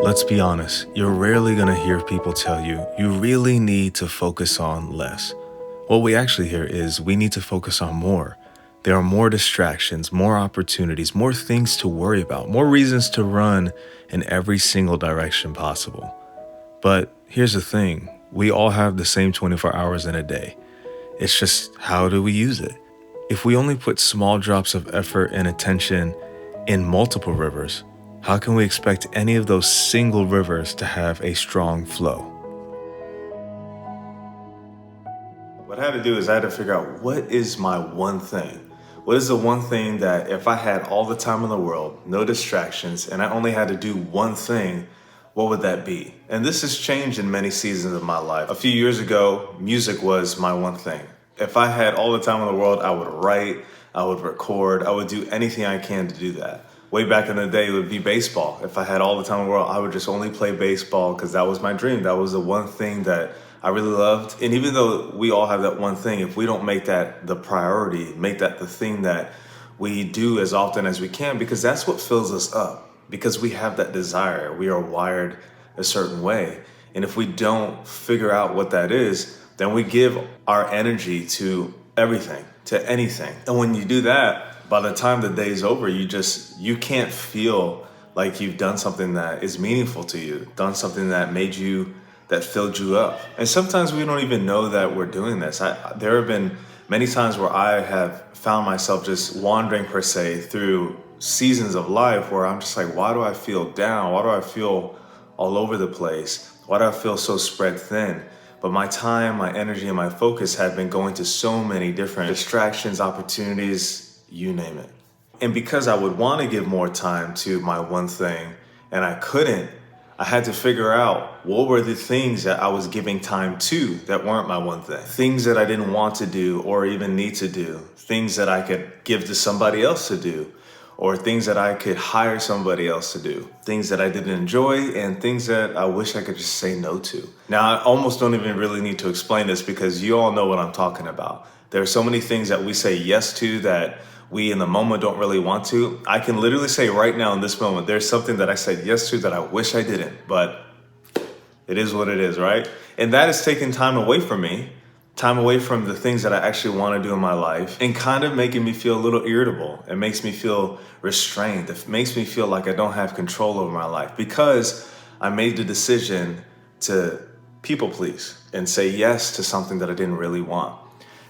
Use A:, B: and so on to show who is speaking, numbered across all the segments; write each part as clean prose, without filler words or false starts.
A: Let's be honest, you're rarely going to hear people tell you you really need to focus on less. What we actually hear is we need to focus on more. There are more distractions, more opportunities, more things to worry about, more reasons to run in every single direction possible. But here's the thing, we all have the same 24 hours in a day. It's just how do we use it? If we only put small drops of effort and attention in multiple rivers, how can we expect any of those single rivers to have a strong flow? What I had to do is I had to figure out what is my one thing? What is the one thing that if I had all the time in the world, no distractions, and I only had to do one thing, what would that be? And this has changed in many seasons of my life. A few years ago, music was my one thing. If I had all the time in the world, I would write, I would record, I would do anything I can to do that. Way back in the day, it would be baseball. If I had all the time in the world, I would just only play baseball because that was my dream. That was the one thing that I really loved. And even though we all have that one thing, if we don't make that the priority, make that the thing that we do as often as we can, because that's what fills us up, because we have that desire. We are wired a certain way. And if we don't figure out what that is, then we give our energy to everything, to anything. And when you do that, by the time the day's over, you can't feel like you've done something that is meaningful to you, done something that filled you up. And sometimes we don't even know that we're doing this. There have been many times where I have found myself just wandering per se through seasons of life where I'm just like, why do I feel down? Why do I feel all over the place? Why do I feel so spread thin? But my time, my energy, and my focus had been going to so many different distractions, opportunities, you name it. And because I would want to give more time to my one thing and I couldn't, I had to figure out what were the things that I was giving time to that weren't my one thing. Things that I didn't want to do or even need to do. Things that I could give to somebody else to do. Or things that I could hire somebody else to do. Things that I didn't enjoy and things that I wish I could just say no to. Now, I almost don't even really need to explain this because you all know what I'm talking about. There are so many things that we say yes to that we in the moment don't really want to. I can literally say right now in this moment, there's something that I said yes to that I wish I didn't, but it is what it is, right? And that has taken time away from me, time away from the things that I actually want to do in my life and kind of making me feel a little irritable. It makes me feel restrained. It makes me feel like I don't have control over my life because I made the decision to people please and say yes to something that I didn't really want.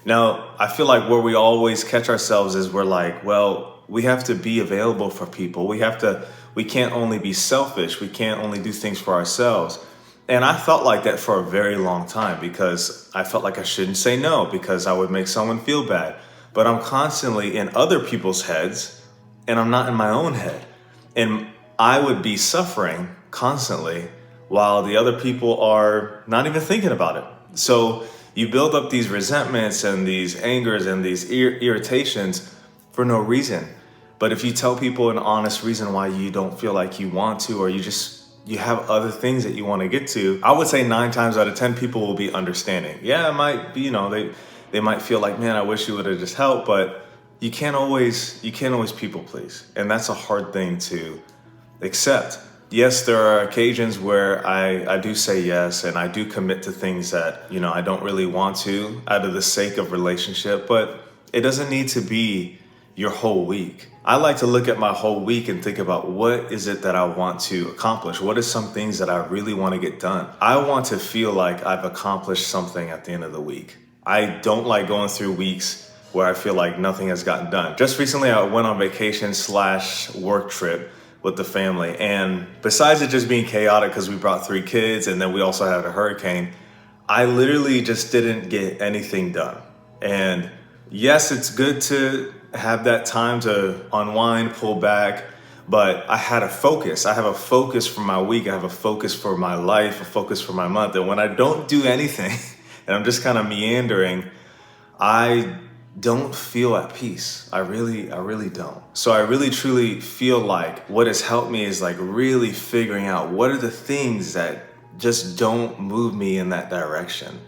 A: Now, I feel like where we always catch ourselves is we're like, well, we have to be available for people. We can't only be selfish. We can't only do things for ourselves. And I felt like that for a very long time because I felt like I shouldn't say no because I would make someone feel bad. But I'm constantly in other people's heads and I'm not in my own head. And I would be suffering constantly while the other people are not even thinking about it. So you build up these resentments and these angers and these irritations for no reason. But if you tell people an honest reason why you don't feel like you want to, or you have other things that you want to get to, I would say 9 times out of 10 people will be understanding. Yeah, it might be, they might feel like, man, I wish you would have just helped, but you can't always people please. And that's a hard thing to accept. Yes, there are occasions where I do say yes and I do commit to things that, I don't really want to out of the sake of relationship, but it doesn't need to be your whole week. I like to look at my whole week and think about what is it that I want to accomplish? What are some things that I really want to get done? I want to feel like I've accomplished something at the end of the week. I don't like going through weeks where I feel like nothing has gotten done. Just recently, I went on vacation/work trip with the family. And besides it just being chaotic because we brought 3 kids and then we also had a hurricane, I literally just didn't get anything done. And yes, it's good to have that time to unwind, pull back, but I had a focus. I have a focus for my week. I have a focus for my life, a focus for my month. And when I don't do anything and I'm just kind of meandering, I don't feel at peace. I really don't. So I really truly feel like what has helped me is like really figuring out what are the things that just don't move me in that direction.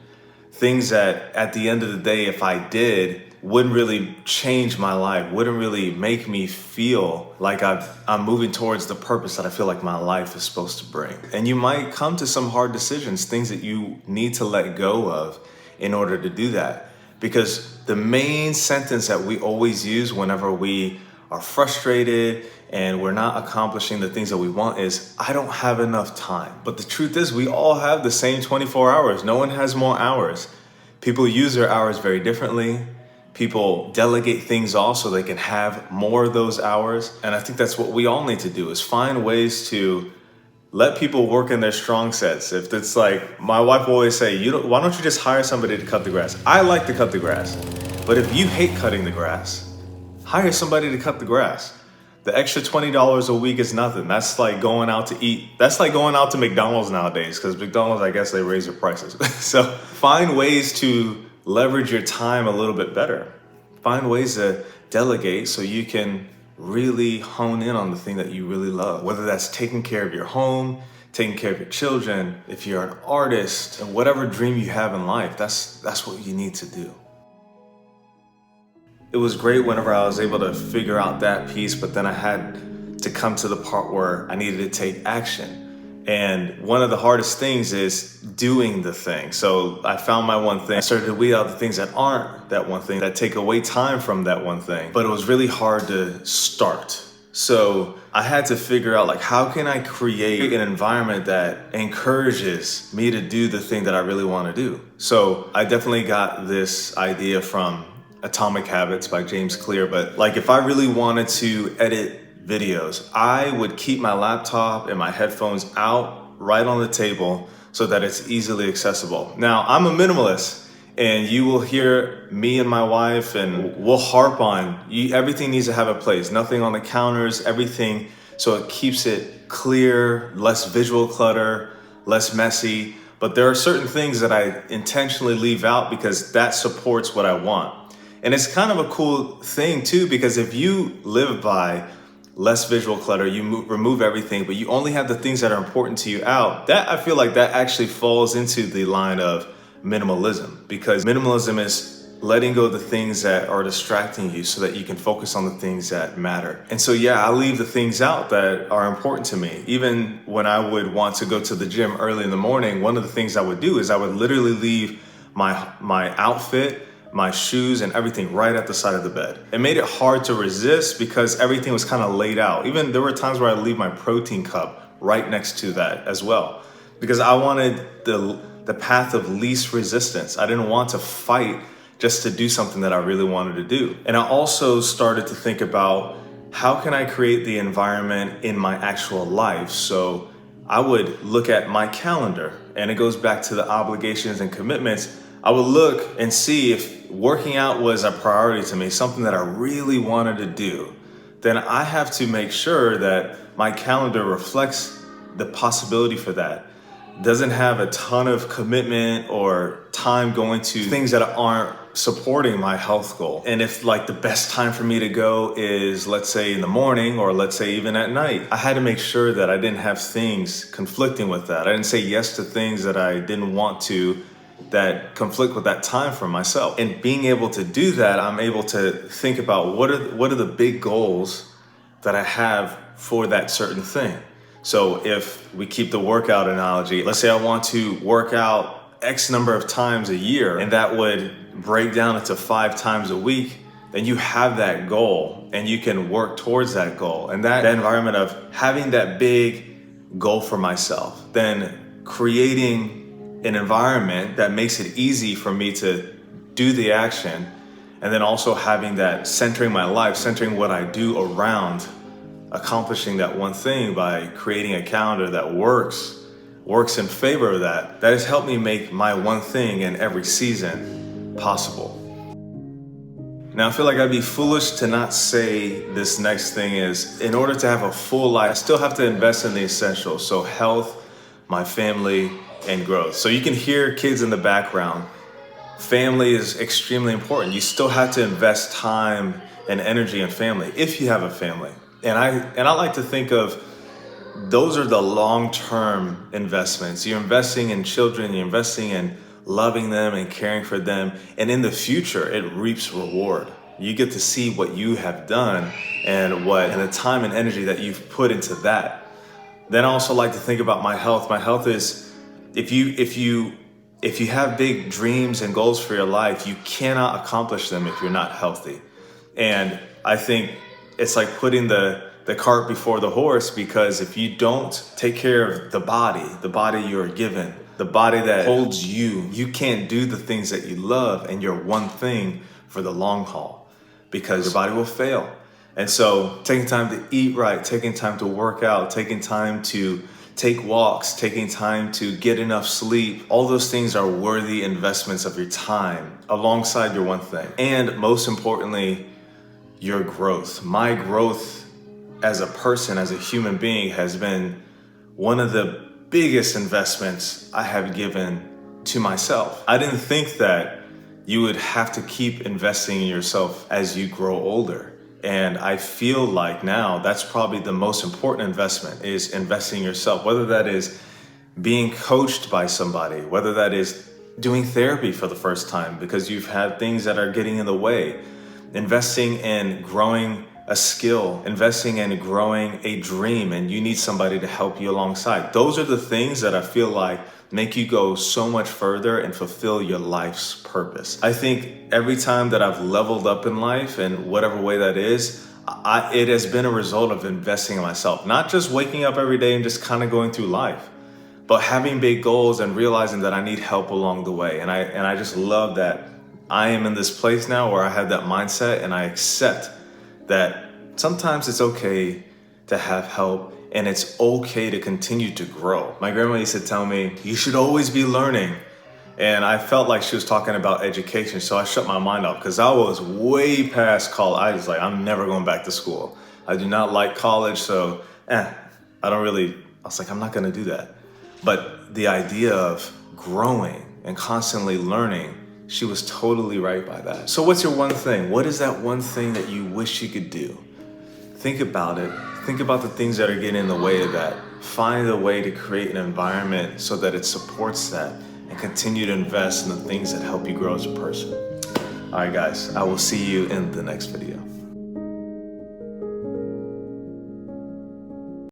A: Things that at the end of the day, if I did, wouldn't really change my life, wouldn't really make me feel like I'm moving towards the purpose that I feel like my life is supposed to bring. And you might come to some hard decisions, things that you need to let go of in order to do that. Because the main sentence that we always use whenever we are frustrated and we're not accomplishing the things that we want is, I don't have enough time. But the truth is, we all have the same 24 hours. No one has more hours. People use their hours very differently. People delegate things off so they can have more of those hours. And I think that's what we all need to do, is find ways to let people work in their strong sets. If it's like, my wife will always say, why don't you just hire somebody to cut the grass? I like to cut the grass. But if you hate cutting the grass, hire somebody to cut the grass. The extra $20 a week is nothing. That's like going out to eat. That's like going out to McDonald's nowadays, because McDonald's, I guess they raise their prices. So find ways to leverage your time a little bit better. Find ways to delegate so you can really hone in on the thing that you really love. Whether that's taking care of your home, taking care of your children, if you're an artist, and whatever dream you have in life, that's what you need to do. It was great whenever I was able to figure out that piece, but then I had to come to the part where I needed to take action. And one of the hardest things is doing the thing. So I found my one thing. I started to weed out the things that aren't that one thing, that take away time from that one thing. But it was really hard to start. So I had to figure out, like, how can I create an environment that encourages me to do the thing that I really want to do? So I definitely got this idea from Atomic Habits by James Clear. But like, if I really wanted to edit videos, I would keep my laptop and my headphones out right on the table so that it's easily accessible. Now, I'm a minimalist, and you will hear me and my wife, and we'll harp on everything needs to have a place. Nothing on the counters, everything, so it keeps it clear, less visual clutter, less messy. But there are certain things that I intentionally leave out because that supports what I want. And it's kind of a cool thing too, because if you live by less visual clutter, you remove everything, but you only have the things that are important to you out, that I feel like that actually falls into the line of minimalism, because minimalism is letting go of the things that are distracting you so that you can focus on the things that matter. And so, yeah, I leave the things out that are important to me. Even when I would want to go to the gym early in the morning, one of the things I would do is I would literally leave my outfit, my shoes, and everything right at the side of the bed. It made it hard to resist because everything was kind of laid out. Even there were times where I'd leave my protein cup right next to that as well, because I wanted the path of least resistance. I didn't want to fight just to do something that I really wanted to do. And I also started to think about, how can I create the environment in my actual life? So I would look at my calendar, and it goes back to the obligations and commitments. I would look and see if working out was a priority to me, something that I really wanted to do. Then I have to make sure that my calendar reflects the possibility for that. Doesn't have a ton of commitment or time going to things that aren't supporting my health goal. And if like the best time for me to go is, let's say, in the morning, or let's say even at night, I had to make sure that I didn't have things conflicting with that. I didn't say yes to things that I didn't want to, that conflict with that time for myself. And being able to do that, I'm able to think about what are the big goals that I have for that certain thing. So if we keep the workout analogy, let's say I want to work out X number of times a year, and that would break down into 5 times a week, then you have that goal and you can work towards that goal. And that environment of having that big goal for myself, then creating an environment that makes it easy for me to do the action, and then also having that centering my life, centering what I do around accomplishing that one thing by creating a calendar that works in favor of that. That has helped me make my one thing in every season possible. Now, I feel like I'd be foolish to not say this next thing is, in order to have a full life, I still have to invest in the essentials. So health, my family, and growth. So you can hear kids in the background. Family is extremely important. You still have to invest time and energy in family if you have a family. And I like to think of those are the long-term investments. You're investing in children, you're investing in loving them and caring for them. And in the future, it reaps reward. You get to see what you have done and the time and energy that you've put into that. Then I also like to think about my health. My health is, if you have big dreams and goals for your life, you cannot accomplish them if you're not healthy. And I think it's like putting the cart before the horse, because if you don't take care of the body you are given, the body that holds you, you can't do the things that you love and your one thing for the long haul, because your body will fail. And so taking time to eat right, taking time to work out, taking time to take walks, taking time to get enough sleep, all those things are worthy investments of your time alongside your one thing. And most importantly, your growth. My growth as a person, as a human being, has been one of the biggest investments I have given to myself. I didn't think that you would have to keep investing in yourself as you grow older. And I feel like now that's probably the most important investment, is investing in yourself, whether that is being coached by somebody, whether that is doing therapy for the first time because you've had things that are getting in the way, investing in growing a skill, investing in growing a dream, and you need somebody to help you alongside. Those are the things that I feel like make you go so much further and fulfill your life's purpose. I think every time that I've leveled up in life, in whatever way that is, it has been a result of investing in myself. Not just waking up every day and just kind of going through life, but having big goals and realizing that I need help along the way. And I just love that I am in this place now where I have that mindset, and I accept that sometimes it's okay to have help, and it's okay to continue to grow. My grandma used to tell me, you should always be learning. And I felt like she was talking about education, so I shut my mind off, because I was way past college. I was like, I'm never going back to school. I do not like college, so I was like, I'm not gonna do that. But the idea of growing and constantly learning, she was totally right by that. So what's your one thing? What is that one thing that you wish you could do? Think about it. Think about the things that are getting in the way of that. Find a way to create an environment so that it supports that, and continue to invest in the things that help you grow as a person. All right, guys, I will see you in the next video.